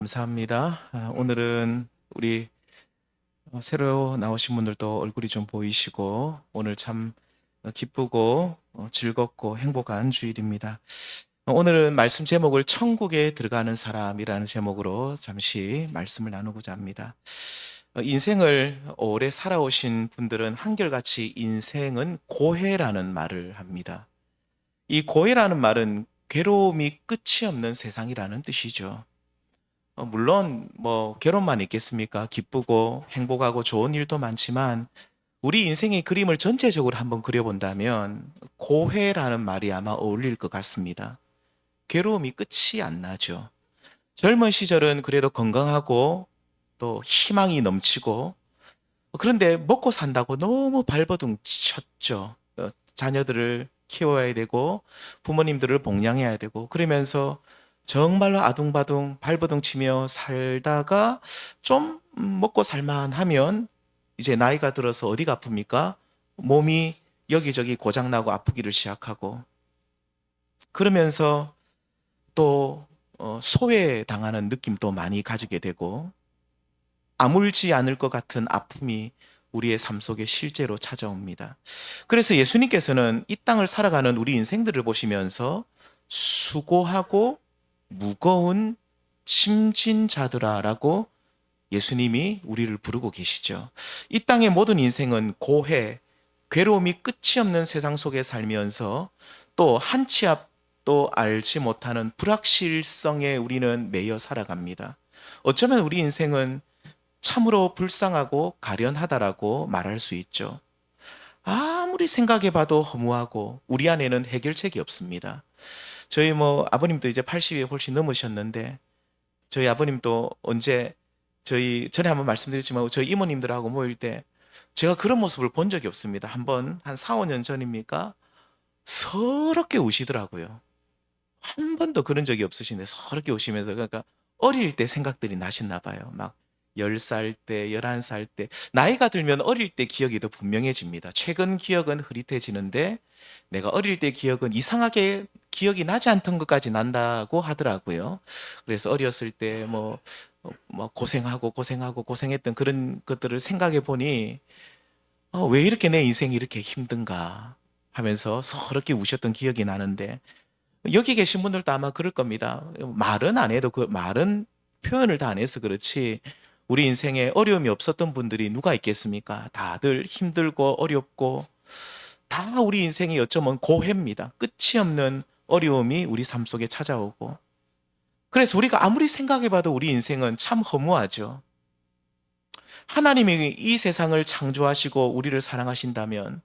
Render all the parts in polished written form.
감사합니다. 오늘은 우리 새로 나오신 분들도 얼굴이 좀 보이시고 오늘 참 기쁘고 즐겁고 행복한 주일입니다. 오늘은 말씀 제목을 천국에 들어가는 사람이라는 제목으로 잠시 말씀을 나누고자 합니다. 인생을 오래 살아오신 분들은 한결같이 인생은 고해라는 말을 합니다. 이 고해라는 말은 괴로움이 끝이 없는 세상이라는 뜻이죠. 물론 뭐 괴롭만 있겠습니까? 기쁘고 행복하고 좋은 일도 많지만 우리 인생의 그림을 전체적으로 한번 그려본다면 고해라는 말이 아마 어울릴 것 같습니다. 괴로움이 끝이 안 나죠. 젊은 시절은 그래도 건강하고 또 희망이 넘치고 그런데 먹고 산다고 너무 발버둥 쳤죠. 자녀들을 키워야 되고 부모님들을 복양해야 되고 그러면서 정말로 아둥바둥 발버둥 치며 살다가 좀 먹고 살만하면 이제 나이가 들어서 어디가 아픕니까? 몸이 여기저기 고장나고 아프기를 시작하고 그러면서 또 소외당하는 느낌도 많이 가지게 되고 아물지 않을 것 같은 아픔이 우리의 삶 속에 실제로 찾아옵니다. 그래서 예수님께서는 이 땅을 살아가는 우리 인생들을 보시면서 수고하고 무거운 짐진 자들아라고 예수님이 우리를 부르고 계시죠. 이 땅의 모든 인생은 고해, 괴로움이 끝이 없는 세상 속에 살면서 또 한 치 앞도 알지 못하는 불확실성에 우리는 매여 살아갑니다. 어쩌면 우리 인생은 참으로 불쌍하고 가련하다라고 말할 수 있죠. 아무리 생각해봐도 허무하고 우리 안에는 해결책이 없습니다. 저희 아버님도 이제 80이 훨씬 넘으셨는데 저희 아버님도 언제 저희 전에 한번 말씀드렸지만 저희 이모님들하고 모일 때 제가 그런 모습을 본 적이 없습니다. 한번 한 4, 5년 전입니까? 서럽게 우시더라고요. 한 번도 그런 적이 없으신데 서럽게 우시면서 그러니까 어릴 때 생각들이 나셨나 봐요. 막 10살 때, 11살 때 나이가 들면 어릴 때 기억이 더 분명해집니다. 최근 기억은 흐릿해지는데 내가 어릴 때 기억은 이상하게 기억이 나지 않던 것까지 난다고 하더라고요. 그래서 어렸을 때 뭐 고생하고 고생하고 고생했던 그런 것들을 생각해 보니 왜 이렇게 내 인생이 이렇게 힘든가 하면서 서럽게 우셨던 기억이 나는데 여기 계신 분들도 아마 그럴 겁니다. 말은 안 해도 그 말은 표현을 다 안 해서 그렇지 우리 인생에 어려움이 없었던 분들이 누가 있겠습니까? 다들 힘들고 어렵고 다 우리 인생이 어쩌면 고해입니다. 끝이 없는 어려움이 우리 삶 속에 찾아오고 그래서 우리가 아무리 생각해봐도 우리 인생은 참 허무하죠. 하나님이 이 세상을 창조하시고 우리를 사랑하신다면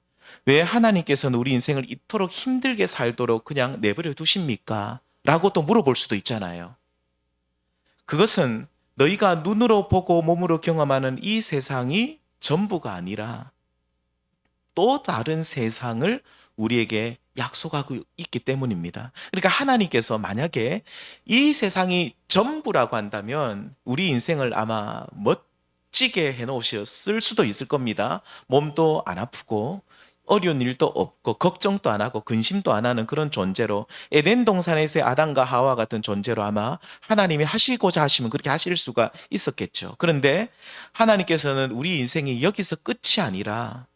왜 하나님께서는 우리 인생을 이토록 힘들게 살도록 그냥 내버려 두십니까? 라고 또 물어볼 수도 있잖아요. 그것은 너희가 눈으로 보고 몸으로 경험하는 이 세상이 전부가 아니라 또 다른 세상을 우리에게 약속하고 있기 때문입니다. 그러니까 하나님께서 만약에 이 세상이 전부라고 한다면 우리 인생을 아마 멋지게 해놓으셨을 수도 있을 겁니다. 몸도 안 아프고 어려운 일도 없고 걱정도 안 하고 근심도 안 하는 그런 존재로 에덴 동산에서의 아담과 하와 같은 존재로 아마 하나님이 하시고자 하시면 그렇게 하실 수가 있었겠죠. 그런데 하나님께서는 우리 인생이 여기서 끝이 아니라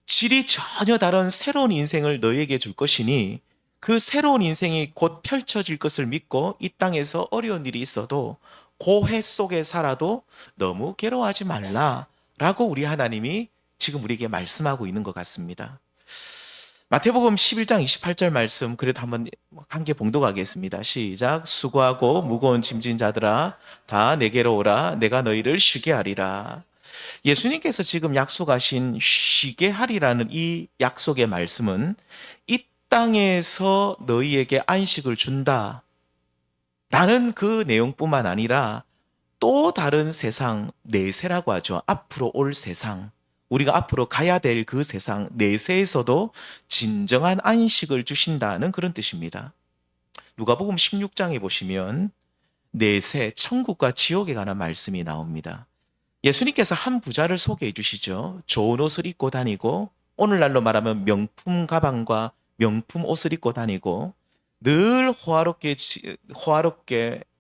질이 전혀 다른 새로운 인생을 너에게 줄 것이니 그 새로운 인생이 곧 펼쳐질 것을 믿고 이 땅에서 어려운 일이 있어도 고해 속에 살아도 너무 괴로워하지 말라 라고 우리 하나님이 지금 우리에게 말씀하고 있는 것 같습니다. 마태복음 11장 28절 말씀 그래도 한번 한 개 봉독하겠습니다. 시작. 수고하고 무거운 짐진 자들아 다 내게로 오라 내가 너희를 쉬게 하리라. 예수님께서 지금 약속하신 쉬게 하리라는 이 약속의 말씀은 이 땅에서 너희에게 안식을 준다 라는 그 내용뿐만 아니라 또 다른 세상 내세라고 하죠. 앞으로 올 세상 우리가 앞으로 가야 될 그 세상 내세에서도 진정한 안식을 주신다는 그런 뜻입니다. 누가복음 16장에 보시면 내세 천국과 지옥에 관한 말씀이 나옵니다. 예수님께서 한 부자를 소개해 주시죠. 좋은 옷을 입고 다니고 오늘날로 말하면 명품 가방과 명품 옷을 입고 다니고 늘 호화롭게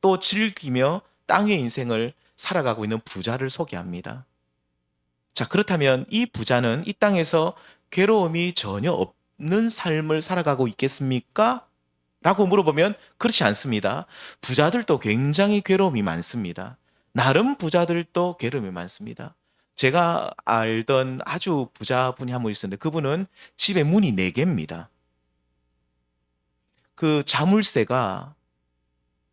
또 즐기며 땅의 인생을 살아가고 있는 부자를 소개합니다. 자, 그렇다면 이 부자는 이 땅에서 괴로움이 전혀 없는 삶을 살아가고 있겠습니까? 라고 물어보면 그렇지 않습니다. 부자들도 굉장히 괴로움이 많습니다. 나름 부자들도 괴로움이 많습니다. 제가 알던 아주 부자분이 한 분 있었는데 그분은 집에 문이 4개입니다. 그 자물쇠가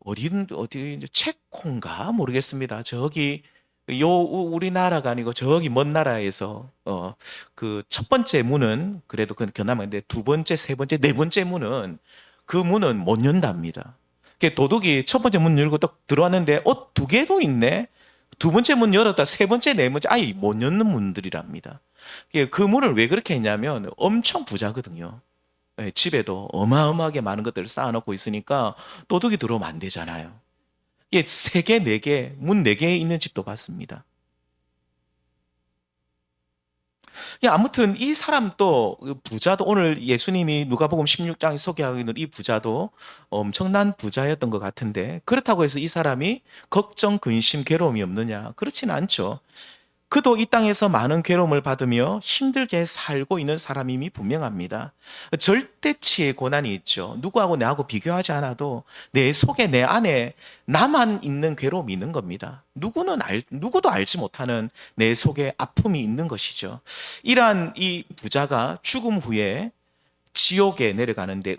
어디 체코인가 모르겠습니다. 저기 우리나라가 아니고 저기 먼 나라에서 그 첫 번째 문은 그래도 그나마인데 두 번째, 세 번째, 네 번째 문은 그 문은 못 연답니다. 도둑이 첫 번째 문 열고 딱 들어왔는데 2개도 있네. 두 번째 문 열었다 세 번째, 네 번째 아예 못 열는 문들이랍니다. 그 문을 왜 그렇게 했냐면 엄청 부자거든요. 예, 집에도 어마어마하게 많은 것들을 쌓아놓고 있으니까 도둑이 들어오면 안 되잖아요. 이게 3개, 4개, 문 4개 있는 집도 봤습니다. 아무튼 이 사람도 부자도 오늘 예수님이 누가복음 16장에 소개하고 있는 이 부자도 엄청난 부자였던 것 같은데 그렇다고 해서 이 사람이 걱정, 근심, 괴로움이 없느냐? 그렇지는 않죠. 그도 이 땅에서 많은 괴로움을 받으며 힘들게 살고 있는 사람임이 분명합니다. 절대치의 고난이 있죠. 누구하고 내하고 비교하지 않아도 내 속에 내 안에 나만 있는 괴로움이 있는 겁니다. 누구도 알지 못하는 내 속에 아픔이 있는 것이죠. 이러한 이 부자가 죽음 후에 지옥에 내려가는데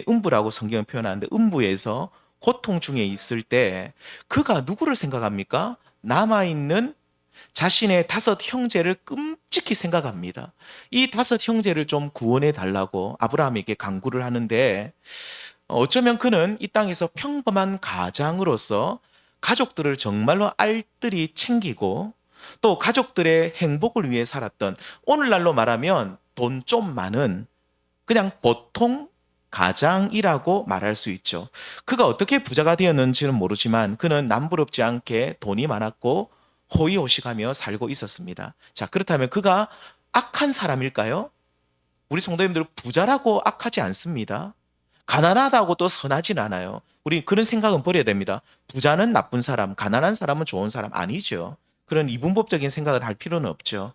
음부라고 성경은 표현하는데 음부에서 고통 중에 있을 때 그가 누구를 생각합니까? 남아있는 자신의 5 형제를 끔찍히 생각합니다. 이 5 형제를 좀 구원해 달라고 아브라함에게 간구를 하는데 어쩌면 그는 이 땅에서 평범한 가장으로서 가족들을 정말로 알뜰히 챙기고 또 가족들의 행복을 위해 살았던 오늘날로 말하면 돈 좀 많은 그냥 보통 가장이라고 말할 수 있죠. 그가 어떻게 부자가 되었는지는 모르지만 그는 남부럽지 않게 돈이 많았고 호의호식하며 살고 있었습니다. 자, 그렇다면 그가 악한 사람일까요? 우리 성도님들 부자라고 악하지 않습니다. 가난하다고 또 선하진 않아요. 우리 그런 생각은 버려야 됩니다. 부자는 나쁜 사람, 가난한 사람은 좋은 사람 아니죠. 그런 이분법적인 생각을 할 필요는 없죠.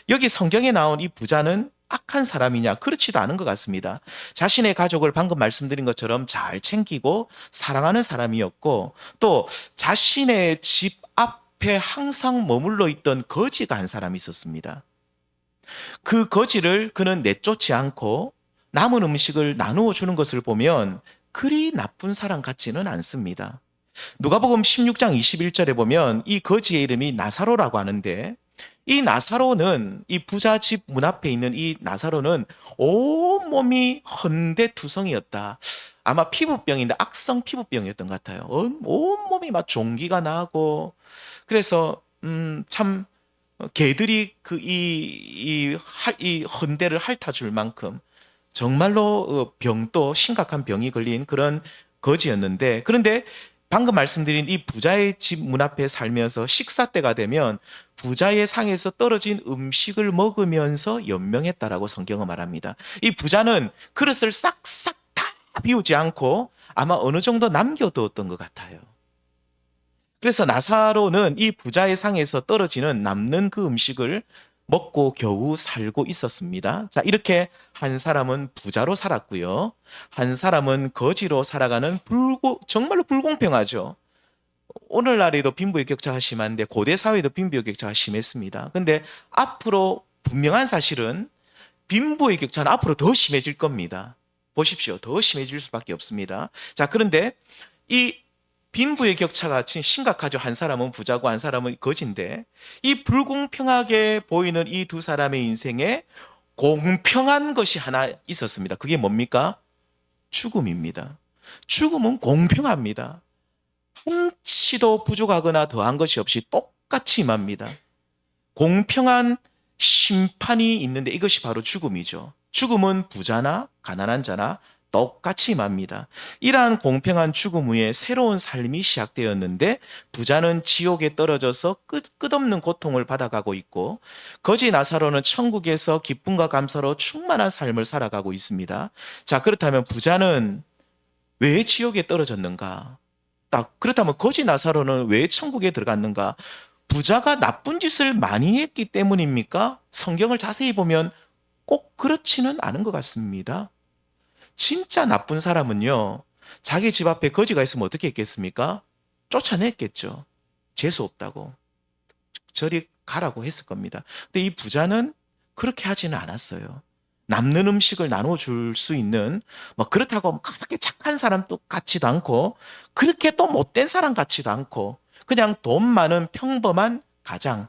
여기 성경에 나온 이 부자는 악한 사람이냐? 그렇지도 않은 것 같습니다. 자신의 가족을 방금 말씀드린 것처럼 잘 챙기고 사랑하는 사람이었고 또 자신의 집 앞에 항상 머물러 있던 거지가 한 사람이 있었습니다. 그 거지를 그는 내쫓지 않고 남은 음식을 나누어 주는 것을 보면 그리 나쁜 사람 같지는 않습니다. 누가복음 16장 21절에 보면 이 거지의 이름이 나사로라고 하는데 이 나사로는 이 부자 집 문 앞에 있는 이 나사로는 온몸이 헌대투성이었다. 아마 피부병인데 악성 피부병이었던 것 같아요. 온몸이 막 종기가 나고 그래서 참 개들이 이 헌대를 핥아줄 만큼 정말로 병도 심각한 병이 걸린 그런 거지였는데 그런데 방금 말씀드린 이 부자의 집 문 앞에 살면서 식사 때가 되면 부자의 상에서 떨어진 음식을 먹으면서 연명했다라고 성경은 말합니다. 이 부자는 그릇을 싹싹 다 비우지 않고 아마 어느 정도 남겨두었던 것 같아요. 그래서 나사로는 이 부자의 상에서 떨어지는 남는 그 음식을 먹고 겨우 살고 있었습니다. 자, 이렇게 한 사람은 부자로 살았고요. 한 사람은 거지로 살아가는 정말로 불공평하죠. 오늘날에도 빈부의 격차가 심한데 고대 사회도 빈부의 격차가 심했습니다. 근데 앞으로 분명한 사실은 빈부의 격차는 앞으로 더 심해질 겁니다. 보십시오. 더 심해질 수밖에 없습니다. 자, 그런데 이 빈부의 격차가 심각하죠. 한 사람은 부자고 한 사람은 거지인데 이 불공평하게 보이는 이 두 사람의 인생에 공평한 것이 하나 있었습니다. 그게 뭡니까? 죽음입니다. 죽음은 공평합니다. 한치도 부족하거나 더한 것이 없이 똑같이 임합니다. 공평한 심판이 있는데 이것이 바로 죽음이죠. 죽음은 부자나 가난한 자나 똑같이 임합니다. 이러한 공평한 죽음 후에 새로운 삶이 시작되었는데 부자는 지옥에 떨어져서 끝없는 고통을 받아가고 있고 거지 나사로는 천국에서 기쁨과 감사로 충만한 삶을 살아가고 있습니다. 자, 그렇다면 부자는 왜 지옥에 떨어졌는가? 딱 그렇다면 거지 나사로는 왜 천국에 들어갔는가? 부자가 나쁜 짓을 많이 했기 때문입니까? 성경을 자세히 보면 꼭 그렇지는 않은 것 같습니다. 진짜 나쁜 사람은요, 자기 집 앞에 거지가 있으면 어떻게 했겠습니까? 쫓아냈겠죠. 재수 없다고. 저리 가라고 했을 겁니다. 근데 이 부자는 그렇게 하지는 않았어요. 남는 음식을 나눠줄 수 있는, 뭐 그렇다고 그렇게 착한 사람 또 같지도 않고, 그렇게 또 못된 사람 같지도 않고, 그냥 돈 많은 평범한 가장,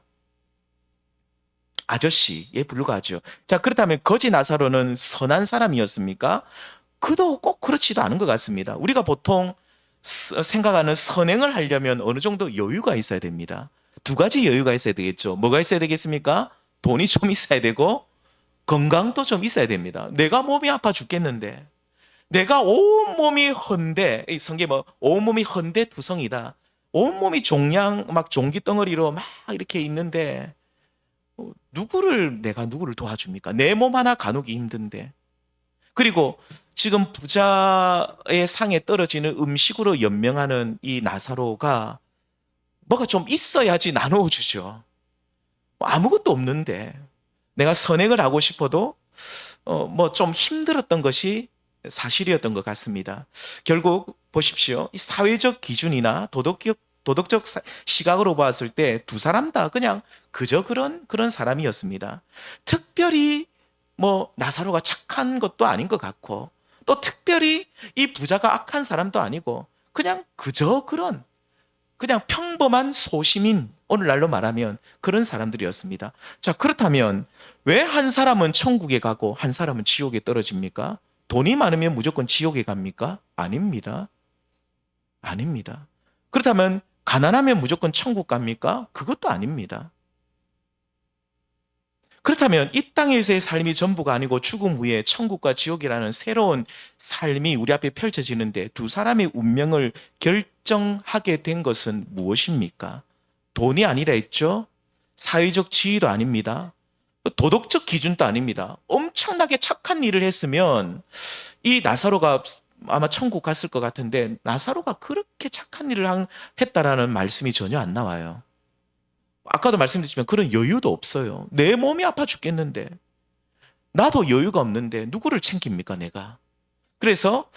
아저씨에 불과하죠. 자, 그렇다면 거지 나사로는 선한 사람이었습니까? 그도 꼭 그렇지도 않은 것 같습니다. 우리가 보통 생각하는 선행을 하려면 어느 정도 여유가 있어야 됩니다. 두 가지 여유가 있어야 되겠죠. 뭐가 있어야 되겠습니까? 돈이 좀 있어야 되고 건강도 좀 있어야 됩니다. 내가 몸이 아파 죽겠는데, 내가 온몸이 헌데, 이 성경에 뭐 온몸이 헌데 투성이다. 온몸이 종양 막 종기 덩어리로 막 이렇게 있는데 내가 누구를 도와줍니까? 내 몸 하나 가누기 힘든데. 그리고 지금 부자의 상에 떨어지는 음식으로 연명하는 이 나사로가 뭐가 좀 있어야지 나누어 주죠. 아무것도 없는데 내가 선행을 하고 싶어도 뭐 좀 힘들었던 것이 사실이었던 것 같습니다. 결국 보십시오. 이 사회적 기준이나 도덕적 시각으로 봤을 때 두 사람 다 그냥 그저 그런 사람이었습니다. 특별히 뭐 나사로가 착한 것도 아닌 것 같고 또 특별히 이 부자가 악한 사람도 아니고 그냥 그저 그냥 평범한 소시민, 오늘날로 말하면 그런 사람들이었습니다. 자, 그렇다면 왜 한 사람은 천국에 가고 한 사람은 지옥에 떨어집니까? 돈이 많으면 무조건 지옥에 갑니까? 아닙니다. 아닙니다. 그렇다면 가난하면 무조건 천국 갑니까? 그것도 아닙니다. 그렇다면 이 땅에서의 삶이 전부가 아니고 죽음 후에 천국과 지옥이라는 새로운 삶이 우리 앞에 펼쳐지는데 두 사람의 운명을 결정하게 된 것은 무엇입니까? 돈이 아니라 했죠? 사회적 지위도 아닙니다. 도덕적 기준도 아닙니다. 엄청나게 착한 일을 했으면 이 나사로가 아마 천국 갔을 것 같은데 나사로가 그렇게 착한 일을 했다라는 말씀이 전혀 안 나와요. 아까도 말씀드렸지만 그런 여유도 없어요. 내 몸이 아파 죽겠는데 나도 여유가 없는데 누구를 챙깁니까 내가? 그래서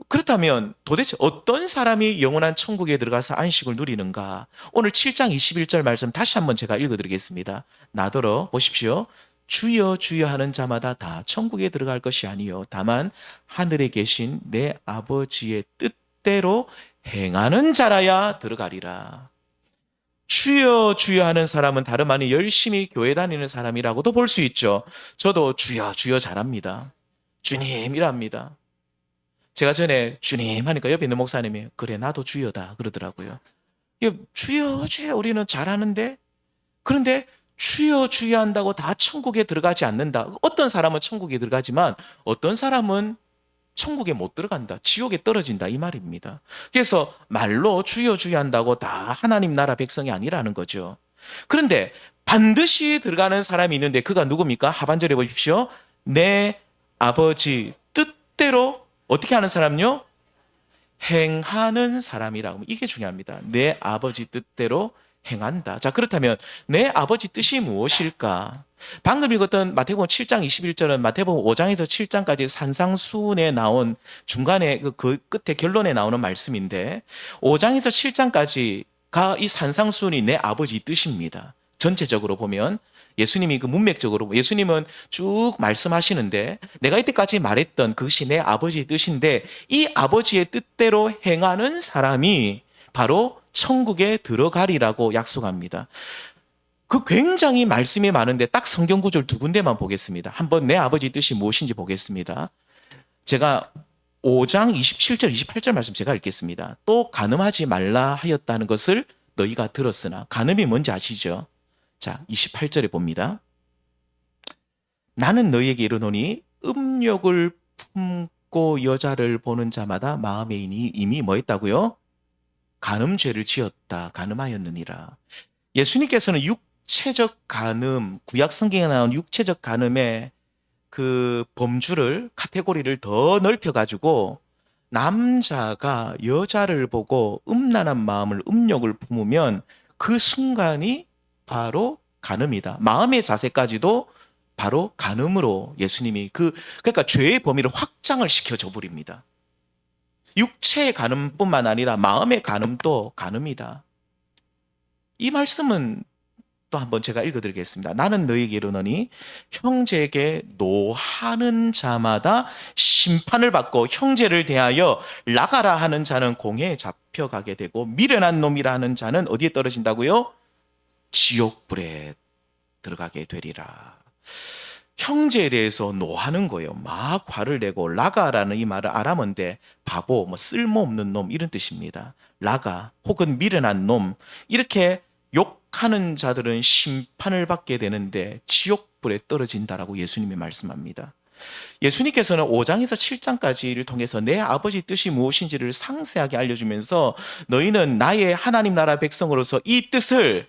그렇다면 도대체 어떤 사람이 영원한 천국에 들어가서 안식을 누리는가? 오늘 7장 21절 말씀 다시 한번 제가 읽어드리겠습니다. 나더러 보십시오. 주여 주여 하는 자마다 다 천국에 들어갈 것이 아니요 다만 하늘에 계신 내 아버지의 뜻대로 행하는 자라야 들어가리라. 주여 주여 하는 사람은 다름 아닌 열심히 교회 다니는 사람이라고도 볼 수 있죠. 저도 주여 주여 잘합니다. 주님이랍니다. 제가 전에 주님 하니까 옆에 있는 목사님이 그래 나도 주여다 그러더라고요. 주여 주여 우리는 잘하는데 그런데 주여 주여 한다고 다 천국에 들어가지 않는다. 어떤 사람은 천국에 들어가지만 어떤 사람은 천국에 못 들어간다. 지옥에 떨어진다. 이 말입니다. 그래서 말로 주여 주여 한다고 다 하나님 나라 백성이 아니라는 거죠. 그런데 반드시 들어가는 사람이 있는데 그가 누굽니까? 하반절에 보십시오. 내 아버지 뜻대로 어떻게 하는 사람요? 행하는 사람이라고. 이게 중요합니다. 내 아버지 뜻대로 행한다. 자, 그렇다면 내 아버지 뜻이 무엇일까? 방금 읽었던 마태복음 7장 21절은 마태복음 5장에서 7장까지 산상수훈에 나온 중간에 그 끝에 결론에 나오는 말씀인데 5장에서 7장까지가 이 산상수훈이 내 아버지 뜻입니다. 전체적으로 보면 예수님이 그 문맥적으로 예수님은 쭉 말씀하시는데 내가 이때까지 말했던 그것이 내 아버지의 뜻인데 이 아버지의 뜻대로 행하는 사람이 바로 천국에 들어가리라고 약속합니다. 그 굉장히 말씀이 많은데 딱 성경 구절 두 군데만 보겠습니다. 한번 내 아버지 뜻이 무엇인지 보겠습니다. 제가 5장 27절 28절 말씀 제가 읽겠습니다. 또 간음하지 말라 하였다는 것을 너희가 들었으나 간음이 뭔지 아시죠? 자, 28절에 봅니다. 나는 너희에게 이르노니 음욕을 품고 여자를 보는 자마다 마음에 이미 뭐 했다고요? 간음죄를 지었다. 간음하였느니라. 예수님께서는 육체적 간음, 구약 성경에 나온 육체적 간음의 그 범주를 카테고리를 더 넓혀 가지고 남자가 여자를 보고 음란한 마음을 음욕을 품으면 그 순간이 바로 간음이다. 마음의 자세까지도 바로 간음으로 예수님이 그러니까 죄의 범위를 확장을 시켜줘 버립니다. 육체의 간음뿐만 아니라 마음의 간음도 간음이다. 이 말씀은 또 한번 제가 읽어드리겠습니다. 나는 너에게 이르노니 형제에게 노하는 자마다 심판을 받고 형제를 대하여 나가라 하는 자는 공회에 잡혀가게 되고 미련한 놈이라 하는 자는 어디에 떨어진다고요? 지옥불에 들어가게 되리라. 형제에 대해서 노하는 거예요. 막 화를 내고 라가라는 이 말은 아람어인데 바보, 뭐 쓸모없는 놈 이런 뜻입니다. 라가 혹은 미련한 놈 이렇게 욕하는 자들은 심판을 받게 되는데 지옥불에 떨어진다라고 예수님이 말씀합니다. 예수님께서는 5장에서 7장까지를 통해서 내 아버지 뜻이 무엇인지를 상세하게 알려주면서 너희는 나의 하나님 나라 백성으로서 이 뜻을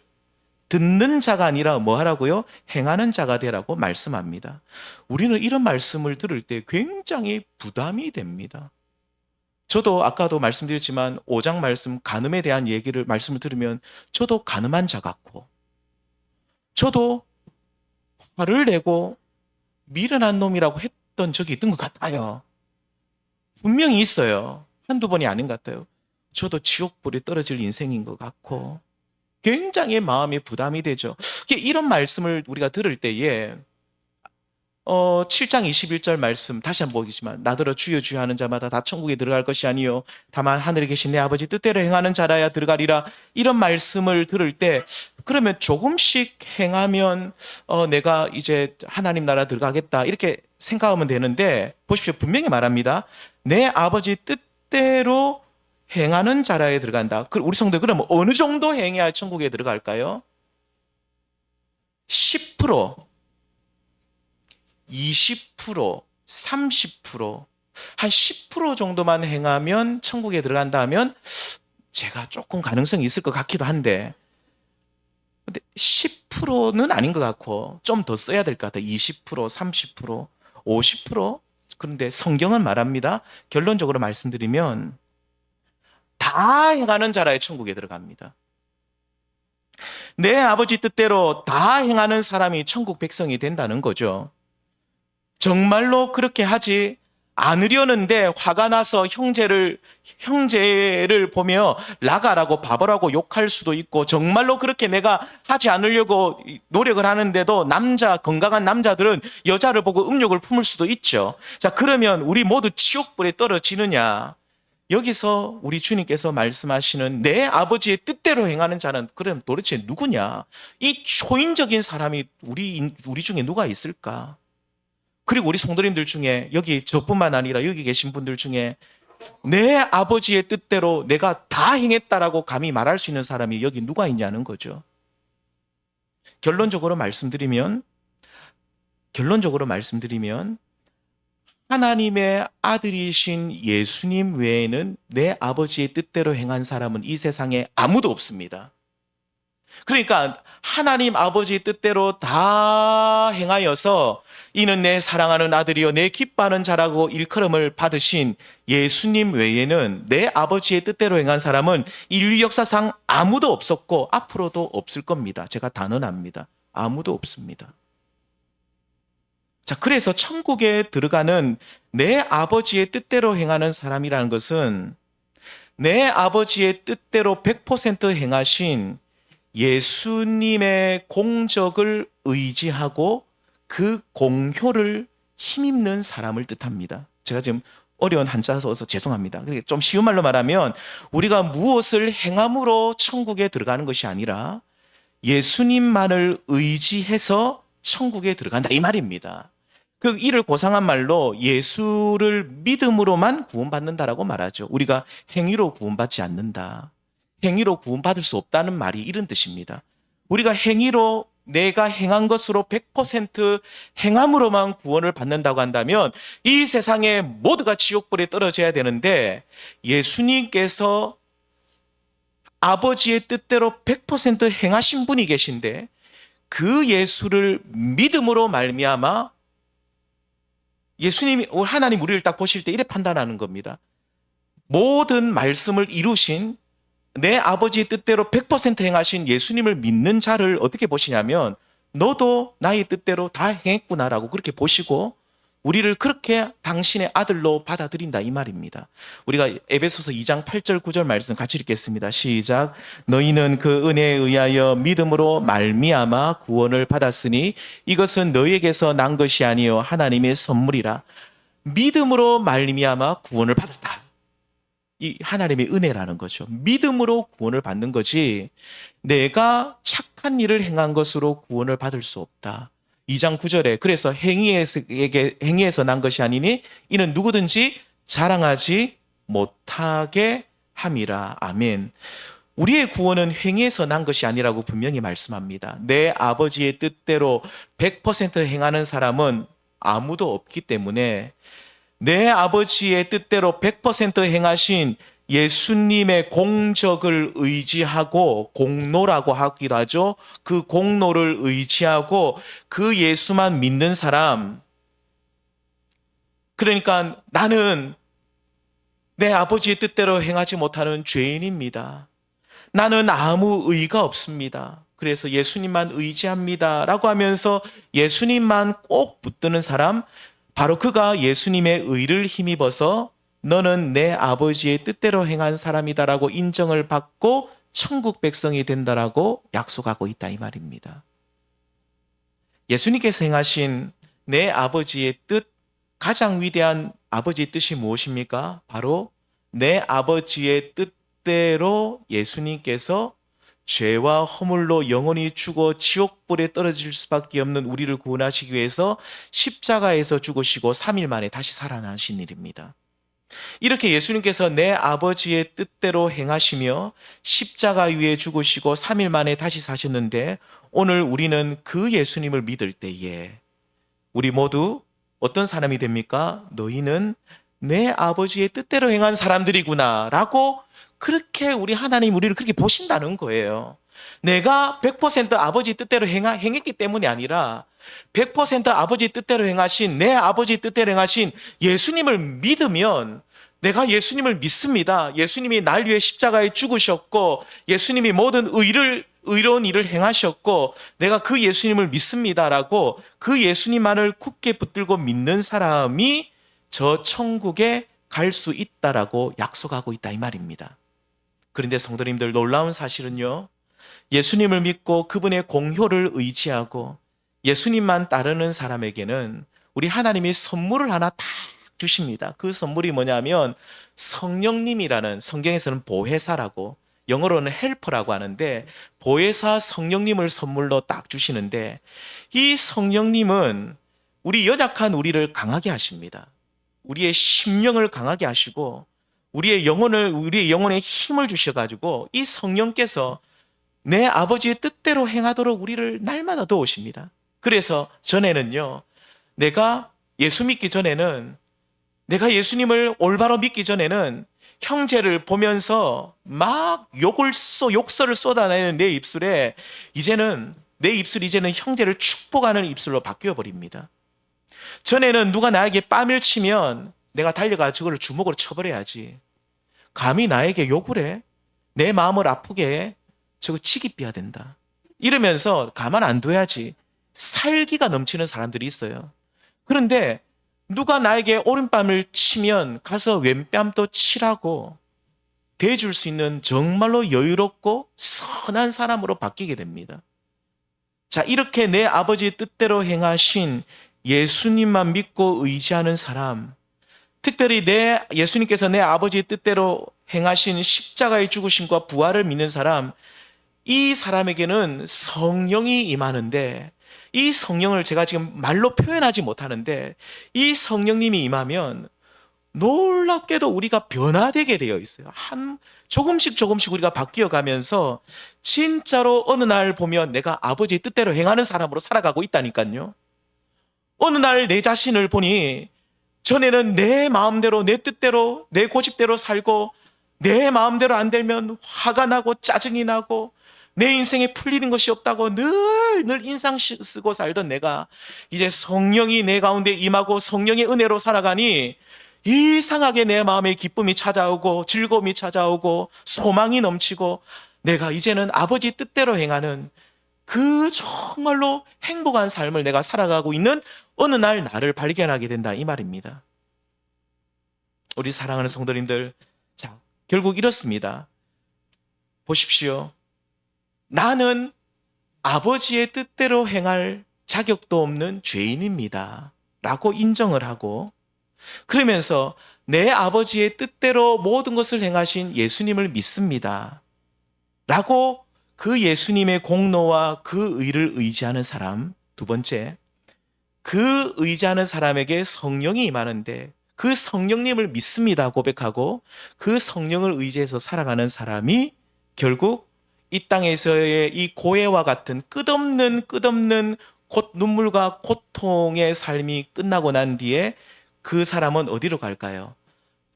듣는 자가 아니라 뭐 하라고요? 행하는 자가 되라고 말씀합니다. 우리는 이런 말씀을 들을 때 굉장히 부담이 됩니다. 저도 아까도 말씀드렸지만 5장 말씀 간음에 대한 말씀을 들으면 저도 간음한 자 같고 저도 화를 내고 미련한 놈이라고 했던 적이 있던 것 같아요. 분명히 있어요. 한두 번이 아닌 것 같아요. 저도 지옥불에 떨어질 인생인 것 같고 굉장히 마음이 부담이 되죠. 이런 말씀을 우리가 들을 때에 7장 21절 말씀 다시 한번 보겠지만 나더러 주여 주여 하는 자마다 다 천국에 들어갈 것이 아니요 다만 하늘에 계신 내 아버지 뜻대로 행하는 자라야 들어가리라. 이런 말씀을 들을 때 그러면 조금씩 행하면 내가 이제 하나님 나라 들어가겠다 이렇게 생각하면 되는데 보십시오. 분명히 말합니다. 내 아버지 뜻대로 행하는 자라에 들어간다. 우리 성도 그러면 어느 정도 행해야 천국에 들어갈까요? 10%, 20%, 30%, 한 10% 정도만 행하면 천국에 들어간다 하면 제가 조금 가능성이 있을 것 같기도 한데 근데 10%는 아닌 것 같고 좀 더 써야 될 것 같아요. 20%, 30%, 50%? 그런데 성경은 말합니다. 결론적으로 말씀드리면 다 행하는 자라의 천국에 들어갑니다. 내 아버지 뜻대로 다 행하는 사람이 천국 백성이 된다는 거죠. 정말로 그렇게 하지 않으려는데 화가 나서 형제를 보며 라가라고 바보라고 욕할 수도 있고 정말로 그렇게 내가 하지 않으려고 노력을 하는데도 건강한 남자들은 여자를 보고 음욕을 품을 수도 있죠. 자, 그러면 우리 모두 지옥불에 떨어지느냐? 여기서 우리 주님께서 말씀하시는 내 아버지의 뜻대로 행하는 자는 그럼 도대체 누구냐? 이 초인적인 사람이 우리 중에 누가 있을까? 그리고 우리 성도님들 중에 여기 저뿐만 아니라 여기 계신 분들 중에 내 아버지의 뜻대로 내가 다 행했다라고 감히 말할 수 있는 사람이 여기 누가 있냐는 거죠. 결론적으로 말씀드리면 하나님의 아들이신 예수님 외에는 내 아버지의 뜻대로 행한 사람은 이 세상에 아무도 없습니다. 그러니까 하나님 아버지의 뜻대로 다 행하여서 이는 내 사랑하는 아들이요 내 기뻐하는 자라고 일컬음을 받으신 예수님 외에는 내 아버지의 뜻대로 행한 사람은 인류 역사상 아무도 없었고 앞으로도 없을 겁니다. 제가 단언합니다. 아무도 없습니다. 자, 그래서 천국에 들어가는 내 아버지의 뜻대로 행하는 사람이라는 것은 내 아버지의 뜻대로 100% 행하신 예수님의 공적을 의지하고 그 공효를 힘입는 사람을 뜻합니다. 제가 지금 어려운 한자 써서 죄송합니다. 좀 쉬운 말로 말하면 우리가 무엇을 행함으로 천국에 들어가는 것이 아니라 예수님만을 의지해서 천국에 들어간다 이 말입니다. 그 이를 고상한 말로 예수를 믿음으로만 구원받는다라고 말하죠. 우리가 행위로 구원받지 않는다. 행위로 구원받을 수 없다는 말이 이런 뜻입니다. 우리가 행위로 내가 행한 것으로 100% 행함으로만 구원을 받는다고 한다면 이 세상에 모두가 지옥불에 떨어져야 되는데 예수님께서 아버지의 뜻대로 100% 행하신 분이 계신데 그 예수를 믿음으로 말미암아 예수님이 하나님 우리를 딱 보실 때 이래 판단하는 겁니다. 모든 말씀을 이루신 내 아버지의 뜻대로 100% 행하신 예수님을 믿는 자를 어떻게 보시냐면 너도 나의 뜻대로 다 행했구나라고 그렇게 보시고 우리를 그렇게 당신의 아들로 받아들인다 이 말입니다. 우리가 에베소서 2장 8절 9절 말씀 같이 읽겠습니다. 시작. 너희는 그 은혜에 의하여 믿음으로 말미암아 구원을 받았으니 이것은 너희에게서 난 것이 아니요 하나님의 선물이라. 믿음으로 말미암아 구원을 받았다. 이 하나님의 은혜라는 거죠. 믿음으로 구원을 받는 거지 내가 착한 일을 행한 것으로 구원을 받을 수 없다. 2장 9절에 그래서 행위에서 난 것이 아니니 이는 누구든지 자랑하지 못하게 함이라. 아멘. 우리의 구원은 행위에서 난 것이 아니라고 분명히 말씀합니다. 내 아버지의 뜻대로 100% 행하는 사람은 아무도 없기 때문에 내 아버지의 뜻대로 100% 행하신 예수님의 공적을 의지하고 공로라고 하기도 하죠. 그 공로를 의지하고 그 예수만 믿는 사람. 그러니까 나는 내 아버지의 뜻대로 행하지 못하는 죄인입니다. 나는 아무 의가 없습니다. 그래서 예수님만 의지합니다. 라고 하면서 예수님만 꼭 붙드는 사람, 바로 그가 예수님의 의를 힘입어서 너는 내 아버지의 뜻대로 행한 사람이다라고 인정을 받고 천국 백성이 된다라고 약속하고 있다 이 말입니다. 예수님께서 행하신 내 아버지의 뜻, 가장 위대한 아버지의 뜻이 무엇입니까? 바로 내 아버지의 뜻대로 예수님께서 죄와 허물로 영원히 죽어 지옥불에 떨어질 수밖에 없는 우리를 구원하시기 위해서 십자가에서 죽으시고 3일 만에 다시 살아나신 일입니다. 이렇게 예수님께서 내 아버지의 뜻대로 행하시며 십자가 위에 죽으시고 3일 만에 다시 사셨는데 오늘 우리는 그 예수님을 믿을 때에 우리 모두 어떤 사람이 됩니까? 너희는 내 아버지의 뜻대로 행한 사람들이구나 라고 그렇게 우리 하나님 우리를 그렇게 보신다는 거예요. 내가 100% 아버지 뜻대로 행했기 때문이 아니라 100% 아버지 뜻대로 행하신 내 아버지 뜻대로 행하신 예수님을 믿으면 내가 예수님을 믿습니다. 예수님이 날 위해 십자가에 죽으셨고 예수님이 모든 의로운 일을 행하셨고 내가 그 예수님을 믿습니다라고 그 예수님만을 굳게 붙들고 믿는 사람이 저 천국에 갈 수 있다라고 약속하고 있다 이 말입니다. 그런데 성도님들 놀라운 사실은요. 예수님을 믿고 그분의 공효를 의지하고 예수님만 따르는 사람에게는 우리 하나님이 선물을 하나 딱 주십니다. 그 선물이 뭐냐면 성령님이라는 성경에서는 보혜사라고 영어로는 헬퍼라고 하는데 보혜사 성령님을 선물로 딱 주시는데 이 성령님은 우리 연약한 우리를 강하게 하십니다. 우리의 심령을 강하게 하시고 우리의 영혼에 힘을 주셔가지고 이 성령께서 내 아버지의 뜻대로 행하도록 우리를 날마다 도우십니다. 그래서 전에는요, 내가 예수 믿기 전에는 내가 예수님을 올바로 믿기 전에는 형제를 보면서 막 욕설을 쏟아내는 내 입술에 내 입술이 이제는 형제를 축복하는 입술로 바뀌어 버립니다. 전에는 누가 나에게 뺨을 치면 내가 달려가 저걸 주먹으로 쳐버려야지. 감히 나에게 욕을 해? 내 마음을 아프게 해? 저거 치기삐야 된다. 이러면서 가만 안 둬야지. 살기가 넘치는 사람들이 있어요. 그런데 누가 나에게 오른뺨을 치면 가서 왼뺨도 치라고 대줄 수 있는 정말로 여유롭고 선한 사람으로 바뀌게 됩니다. 자, 이렇게 내 아버지의 뜻대로 행하신 예수님만 믿고 의지하는 사람, 특별히 예수님께서 내 아버지의 뜻대로 행하신 십자가의 죽으심과 부활을 믿는 사람, 이 사람에게는 성령이 임하는데 이 성령을 제가 지금 말로 표현하지 못하는데 이 성령님이 임하면 놀랍게도 우리가 변화되게 되어 있어요. 조금씩 우리가 바뀌어 가면서 진짜로 어느 날 보면 내가 아버지의 뜻대로 행하는 사람으로 살아가고 있다니까요. 어느 날 내 자신을 보니 전에는 내 마음대로 내 뜻대로 내 고집대로 살고 내 마음대로 안 되면 화가 나고 짜증이 나고 내 인생에 풀리는 것이 없다고 늘 인상 쓰고 살던 내가 이제 성령이 내 가운데 임하고 성령의 은혜로 살아가니 이상하게 내 마음에 기쁨이 찾아오고 즐거움이 찾아오고 소망이 넘치고 내가 이제는 아버지 뜻대로 행하는 그 정말로 행복한 삶을 내가 살아가고 있는 어느 날 나를 발견하게 된다, 이 말입니다. 우리 사랑하는 성도님들, 자, 결국 이렇습니다. 보십시오. 나는 아버지의 뜻대로 행할 자격도 없는 죄인입니다 라고 인정을 하고, 그러면서 내 아버지의 뜻대로 모든 것을 행하신 예수님을 믿습니다 라고 그 예수님의 공로와 그 의를 의지하는 사람. 두 번째, 그 의지하는 사람에게 성령이 임하는데 그 성령님을 믿습니다 고백하고 그 성령을 의지해서 살아가는 사람이 결국 이 땅에서의 이 고해와 같은 끝없는 눈물과 고통의 삶이 끝나고 난 뒤에 그 사람은 어디로 갈까요?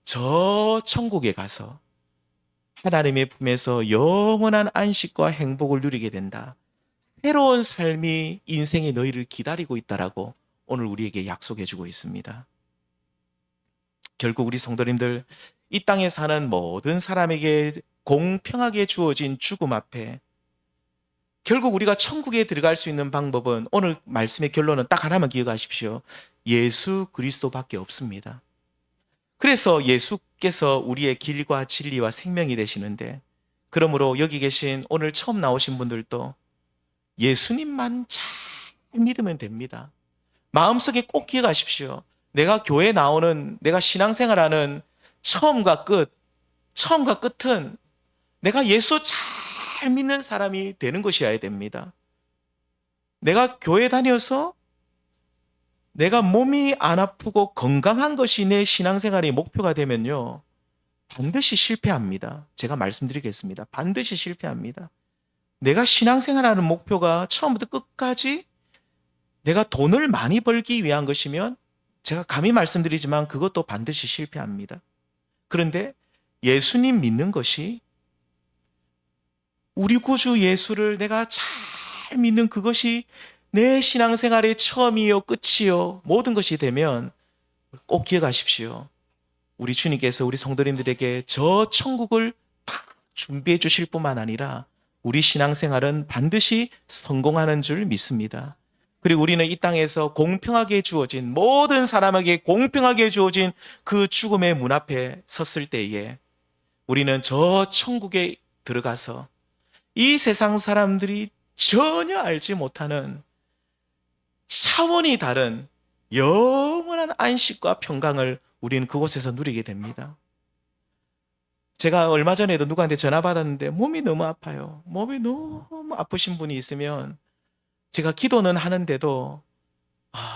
저 천국에 가서 하나님의 품에서 영원한 안식과 행복을 누리게 된다. 새로운 삶이 인생의 너희를 기다리고 있다라고 오늘 우리에게 약속해 주고 있습니다. 결국 우리 성도님들, 이 땅에 사는 모든 사람에게 공평하게 주어진 죽음 앞에 결국 우리가 천국에 들어갈 수 있는 방법은, 오늘 말씀의 결론은 딱 하나만 기억하십시오. 예수 그리스도밖에 없습니다. 그래서 예수께서 우리의 길과 진리와 생명이 되시는데, 그러므로 여기 계신 오늘 처음 나오신 분들도 예수님만 잘 믿으면 됩니다. 마음속에 꼭 기억하십시오. 내가 교회 나오는, 내가 신앙생활하는 처음과 끝은 내가 예수 잘 믿는 사람이 되는 것이어야 됩니다. 내가 교회 다녀서 내가 몸이 안 아프고 건강한 것이 내 신앙생활의 목표가 되면요, 반드시 실패합니다. 제가 말씀드리겠습니다. 반드시 실패합니다. 내가 신앙생활하는 목표가 처음부터 끝까지 내가 돈을 많이 벌기 위한 것이면 제가 감히 말씀드리지만 그것도 반드시 실패합니다. 그런데 예수님 믿는 것이, 우리 구주 예수를 내가 잘 믿는 그것이 내 신앙생활의 처음이요 끝이요 모든 것이 되면 꼭 기억하십시오. 우리 주님께서 우리 성도님들에게 저 천국을 다 준비해 주실 뿐만 아니라 우리 신앙생활은 반드시 성공하는 줄 믿습니다. 그리고 우리는 이 땅에서 공평하게 주어진, 모든 사람에게 공평하게 주어진 그 죽음의 문 앞에 섰을 때에 우리는 저 천국에 들어가서 이 세상 사람들이 전혀 알지 못하는 차원이 다른 영원한 안식과 평강을 우리는 그곳에서 누리게 됩니다. 제가 얼마 전에도 누구한테 전화 받았는데 몸이 너무 아파요. 몸이 너무 아프신 분이 있으면 제가 기도는 하는데도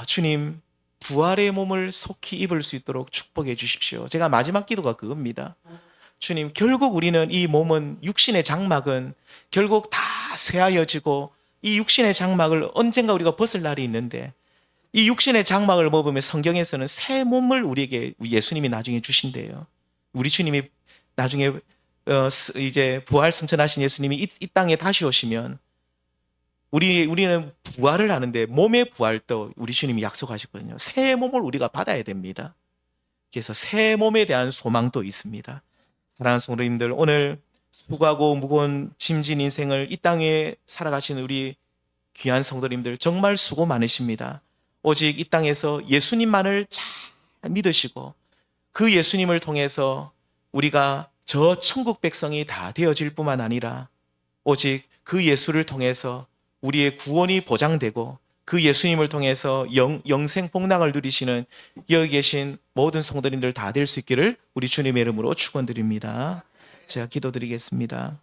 주님, 부활의 몸을 속히 입을 수 있도록 축복해 주십시오. 제가 마지막 기도가 그겁니다. 주님, 결국 우리는 이 몸은, 육신의 장막은 결국 다 쇠하여지고 이 육신의 장막을 언젠가 우리가 벗을 날이 있는데, 이 육신의 장막을 먹으면 성경에서는 새 몸을 우리에게 예수님이 나중에 주신대요. 우리 주님이 나중에 이제 부활 승천하신 예수님이 이 땅에 다시 오시면 우리는 부활을 하는데 몸의 부활도 우리 주님이 약속하셨거든요. 새 몸을 우리가 받아야 됩니다. 그래서 새 몸에 대한 소망도 있습니다. 사랑하는 성도님들, 오늘 수고하고 무거운 짐진 인생을 이 땅에 살아가시는 우리 귀한 성도님들 정말 수고 많으십니다. 오직 이 땅에서 예수님만을 잘 믿으시고 그 예수님을 통해서 우리가 저 천국 백성이 다 되어질 뿐만 아니라 오직 그 예수를 통해서 우리의 구원이 보장되고 그 예수님을 통해서 영생 복락을 누리시는 여기 계신 모든 성도님들 다 될 수 있기를 우리 주님의 이름으로 축원드립니다. 제가 기도드리겠습니다.